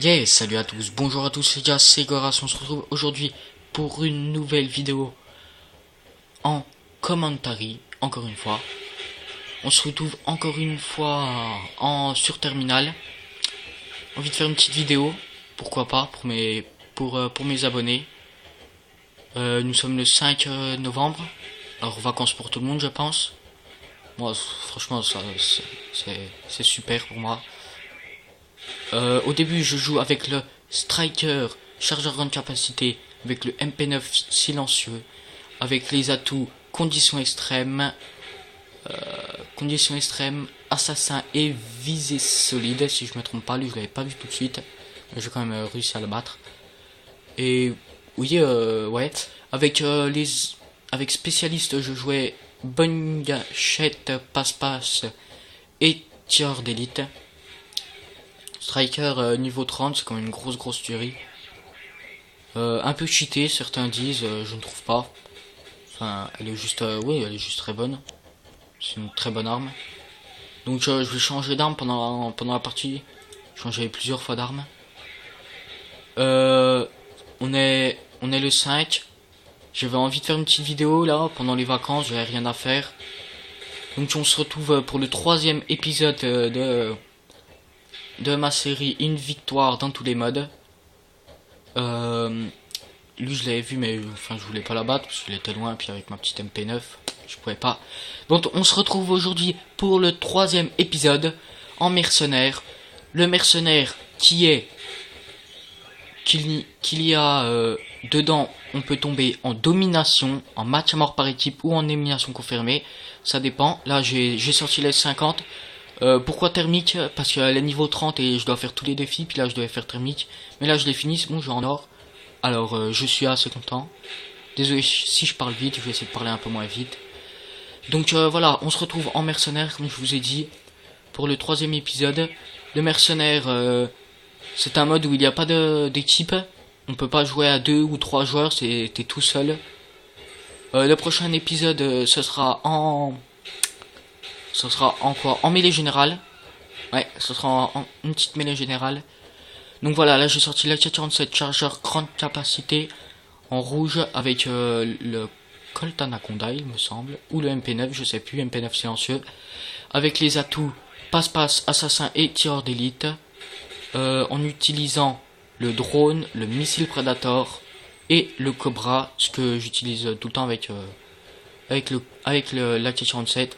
Yeah, salut à tous, bonjour à tous, c'est Jazz, c'est Goras, on se retrouve aujourd'hui pour une nouvelle vidéo en commentary, encore une fois. On se retrouve encore une fois sur Terminal. Envie de faire une petite vidéo, pourquoi pas, pour mes abonnés. Nous sommes le 5 novembre, alors vacances pour tout le monde je pense. Moi franchement c'est super pour moi. Au début, je joue avec le Striker, chargeur grande capacité, avec le MP9 silencieux, avec les atouts conditions extrêmes, assassin et visée solide. Si je me trompe pas, lui je l'avais pas vu tout de suite, mais j'ai quand même réussi à le battre. Et oui, ouais, avec spécialiste, je jouais bonne gâchette, passe-passe et tireur d'élite. Striker niveau 30, c'est quand même une grosse tuerie. Un peu cheaté, certains disent, je ne trouve pas. Enfin, elle est juste, oui, elle est juste très bonne. C'est une très bonne arme. Donc je vais changer d'arme pendant la partie. Changer plusieurs fois d'arme. On est le 5. J'avais envie de faire une petite vidéo là, pendant les vacances, j'avais rien à faire. Donc on se retrouve pour le 3e épisode de ma série Une victoire dans tous les modes. Lui je l'avais vu mais enfin je voulais pas la battre parce qu'il était loin, puis avec ma petite MP9 je pouvais pas. Donc on se retrouve aujourd'hui pour le 3e épisode en mercenaire. Le mercenaire qu'il y a dedans, on peut tomber en domination, en match à mort par équipe ou en élimination confirmée, ça dépend. Là j'ai sorti les 50. Pourquoi thermique? Parce qu'elle est niveau 30 et je dois faire tous les défis, puis là je devais faire thermique. Mais là je l'ai fini, c'est bon, je suis en or. Alors je suis assez content. Désolé si je parle vite, je vais essayer de parler un peu moins vite. Donc voilà, on se retrouve en mercenaire, comme je vous ai dit, pour le 3e épisode. Le mercenaire, c'est un mode où il n'y a pas d'équipe. On peut pas jouer à 2 ou 3 joueurs, t'es tout seul. Le prochain épisode, ce sera en quoi? En mêlée générale. Ouais, ce sera une petite mêlée générale. Donc voilà, là j'ai sorti l'AK-47 chargeur grande capacité en rouge avec le Colt Anaconda il me semble, ou le MP9, je sais plus, MP9 silencieux, avec les atouts passe-passe, assassin et tireur d'élite, en utilisant le drone, le missile Predator et le Cobra, ce que j'utilise tout le temps avec l'AK-47,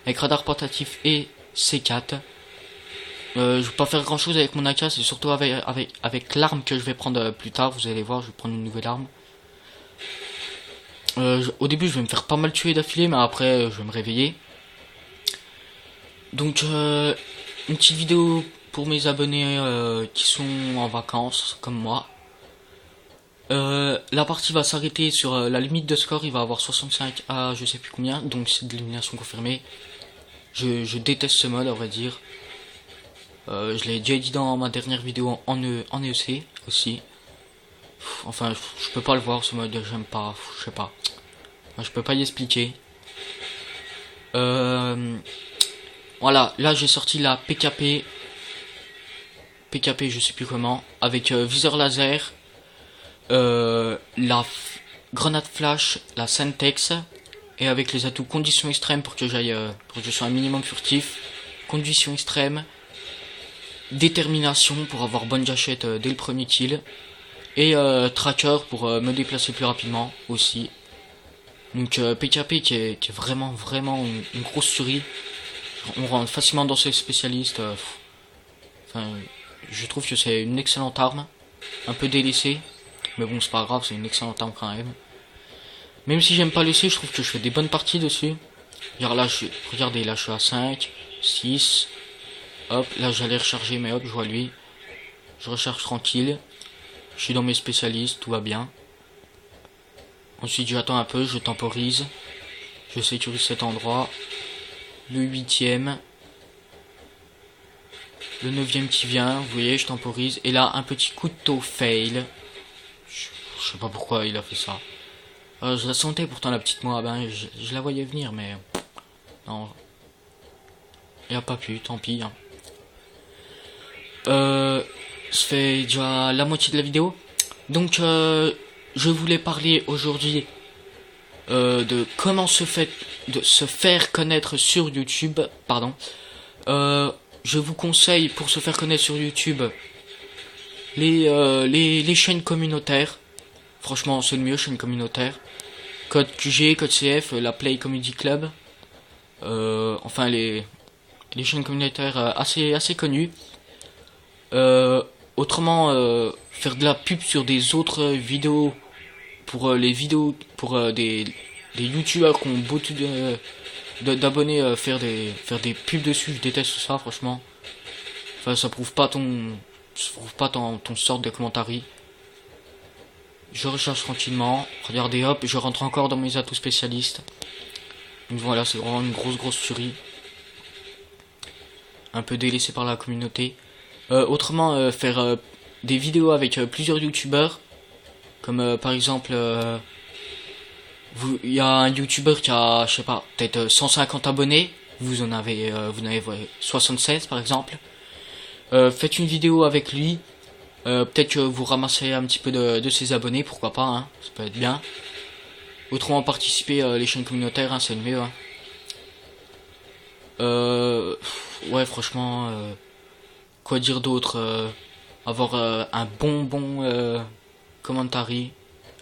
avec radar portatif et C4. Je vais pas faire grand chose avec mon AK, c'est surtout avec l'arme que je vais prendre plus tard. Vous allez voir, je vais prendre une nouvelle arme. Au début, je vais me faire pas mal tuer d'affilée, mais après, je vais me réveiller. Donc, une petite vidéo pour mes abonnés qui sont en vacances, comme moi. La partie va s'arrêter sur la limite de score, il va avoir 65 à je sais plus combien, donc c'est de l'élimination confirmée. Je déteste ce mode, à vrai dire. Je l'ai déjà dit dans ma dernière vidéo en EEC aussi. Enfin, je peux pas le voir ce mode, j'aime pas, je sais pas. Enfin, je peux pas y expliquer. Voilà, là j'ai sorti la PKP. PKP, je sais plus comment. Avec viseur laser, la grenade flash, la Sentex. Et avec les atouts conditions extrêmes pour que je sois un minimum furtif. Conditions extrêmes. Détermination pour avoir bonne gâchette dès le premier kill. Et tracker pour me déplacer plus rapidement aussi. Donc PKP qui est vraiment une grosse tuerie. On rentre facilement dans ses spécialistes. Enfin, je trouve que c'est une excellente arme. Un peu délaissée. Mais bon, c'est pas grave, c'est une excellente arme quand même. Même si j'aime pas laisser, je trouve que je fais des bonnes parties dessus. Regardez, là je suis à 5, 6. Hop, là j'allais recharger, mais hop, je vois lui. Je recharge tranquille. Je suis dans mes spécialistes, tout va bien. Ensuite j'attends un peu, je temporise. Je sécurise cet endroit. Le 8ème. Le 9ème qui vient, vous voyez, je temporise. Et là, un petit couteau fail. Je sais pas pourquoi il a fait ça. Je la sentais pourtant la petite moi, ben je la voyais venir, mais non. Il a pas pu, tant pis. Hein. ça fait déjà la moitié de la vidéo. Donc je voulais parler aujourd'hui de comment se faire connaître sur YouTube. Pardon. Je vous conseille pour se faire connaître sur YouTube les chaînes communautaires. Franchement, c'est le mieux, chaîne communautaire. Code QG, Code CF, la Play Comedy Club. Enfin les chaînes communautaires assez connues. Autrement, faire de la pub sur des autres vidéos pour les vidéos pour des youtubeurs qui ont beaucoup d'abonnés, faire des pubs dessus, je déteste ça franchement. Enfin, ça prouve pas ton sorte de commentaire. Je recherche tranquillement, regardez, hop, je rentre encore dans mes atouts spécialistes. Donc voilà, c'est vraiment une grosse tuerie. Un peu délaissé par la communauté. Autrement, faire des vidéos avec plusieurs youtubeurs. Comme par exemple, il y a un youtubeur qui a, je sais pas, peut-être 150 abonnés. Vous en avez 76 par exemple. Faites une vidéo avec lui. Peut-être que vous ramassez un petit peu de ses abonnés, pourquoi pas, hein, ça peut être bien. Autrement, participer les chaînes communautaires, hein, c'est le mieux. Hein. Ouais, franchement, quoi dire d'autre, avoir un bon commentary,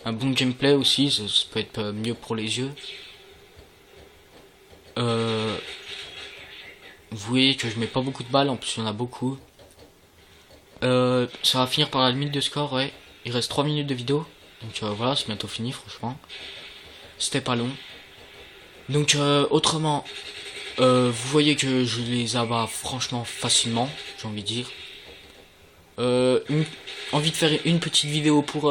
un bon gameplay aussi, ça peut être mieux pour les yeux. Vous voyez que je mets pas beaucoup de balles, en plus il y en a beaucoup. Ça va finir par la limite de score, ouais. Il reste 3 minutes de vidéo, donc voilà, c'est bientôt fini, franchement. C'était pas long. Donc autrement, vous voyez que je les abats franchement facilement, j'ai envie de dire. Envie de faire une petite vidéo pour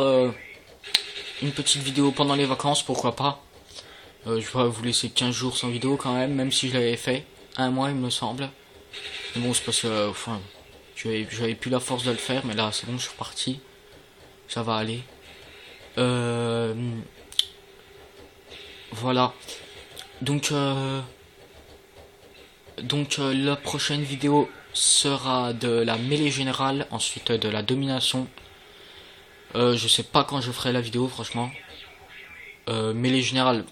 une petite vidéo pendant les vacances, pourquoi pas. Je vais vous laisser 15 jours sans vidéo quand même si je l'avais fait. Un mois il me semble. Mais bon, c'est parce que enfin, j'avais plus la force de le faire, mais là c'est bon, je suis reparti. Ça va aller. Voilà. Donc la prochaine vidéo sera de la mêlée générale, ensuite de la domination. Je sais pas quand je ferai la vidéo, franchement. Mêlée générale,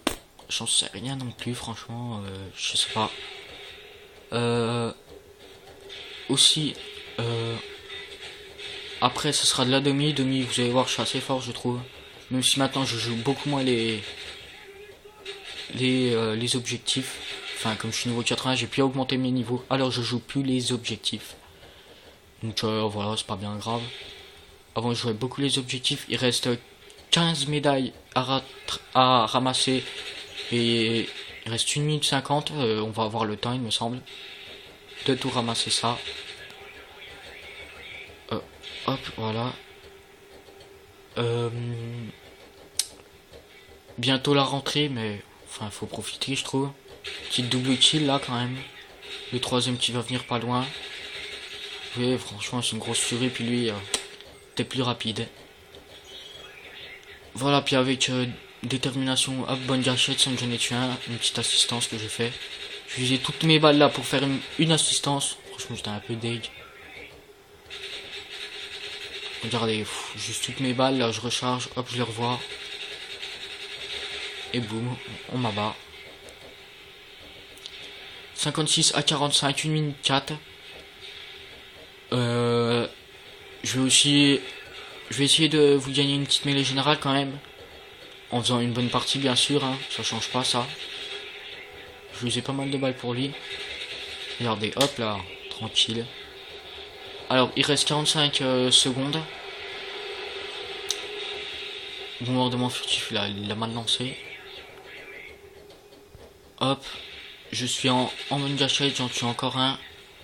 j'en sais rien non plus, franchement. Je sais pas. Aussi, après, ce sera de la demi. Vous allez voir, je suis assez fort, je trouve. Même si maintenant je joue beaucoup moins les objectifs. Enfin, comme je suis niveau 80, j'ai pu augmenter mes niveaux. Alors je joue plus les objectifs. Donc voilà, c'est pas bien grave. Avant je jouais beaucoup les objectifs. Il reste 15 médailles à ramasser. Et il reste 1 minute 50. On va avoir le temps, il me semble, de tout ramasser ça. Hop, voilà. Bientôt la rentrée, mais enfin, faut profiter, je trouve. Petite double kill là quand même. Le troisième qui va venir pas loin. Oui, franchement, c'est une grosse tuerie. Puis lui, t'es plus rapide. Voilà, puis avec détermination, hop, bonne gâchette, sans que j'en ai tué un. Une petite assistance que j'ai fait. J'ai usé toutes mes balles là pour faire une assistance. Franchement, j'étais un peu deg. Regardez, juste toutes mes balles là, je recharge, hop, je les revois. Et boum, on m'abat. 56 à 45, 1 minute 4. Je vais essayer de vous gagner une petite mêlée générale quand même. En faisant une bonne partie, bien sûr, hein, ça change pas ça. Je vais user pas mal de balles pour lui. Regardez, hop là, tranquille. Alors, il reste 45 secondes. Bombardement furtif, là, il a mal lancé. Hop, je suis en bonne gâchette, j'en tue encore un.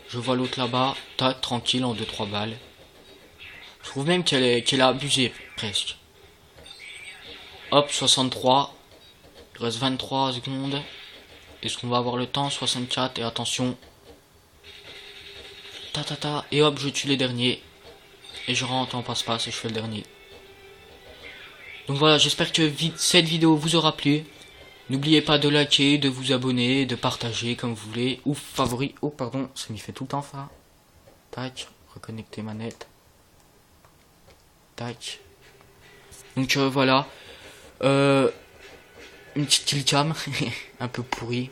Je vois l'autre là-bas, tac, tranquille, en 2-3 balles. Je trouve même qu'elle a abusé, presque. Hop, 63. Il reste 23 secondes. Est-ce qu'on va avoir le temps? 64, et attention. Et hop, je tue les derniers. Et je rentre en passe-passe et je fais le dernier. Donc voilà, j'espère que cette vidéo vous aura plu. N'oubliez pas de liker, de vous abonner, de partager comme vous voulez. Ou favori. Oh pardon, ça m'y fait tout le temps ça. Tac, reconnecter manette. Tac. Donc voilà. Une petite killcam. Un peu pourrie.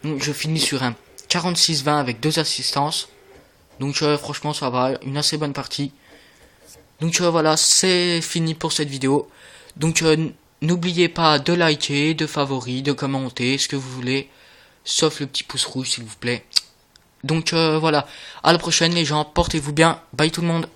Donc je finis sur un 46-20 avec 2 assistances. Donc franchement ça va. Une assez bonne partie. Donc voilà, c'est fini pour cette vidéo. Donc n'oubliez pas de liker, de favori, de commenter, ce que vous voulez. Sauf le petit pouce rouge s'il vous plaît. Donc voilà, à la prochaine les gens, portez-vous bien. Bye tout le monde.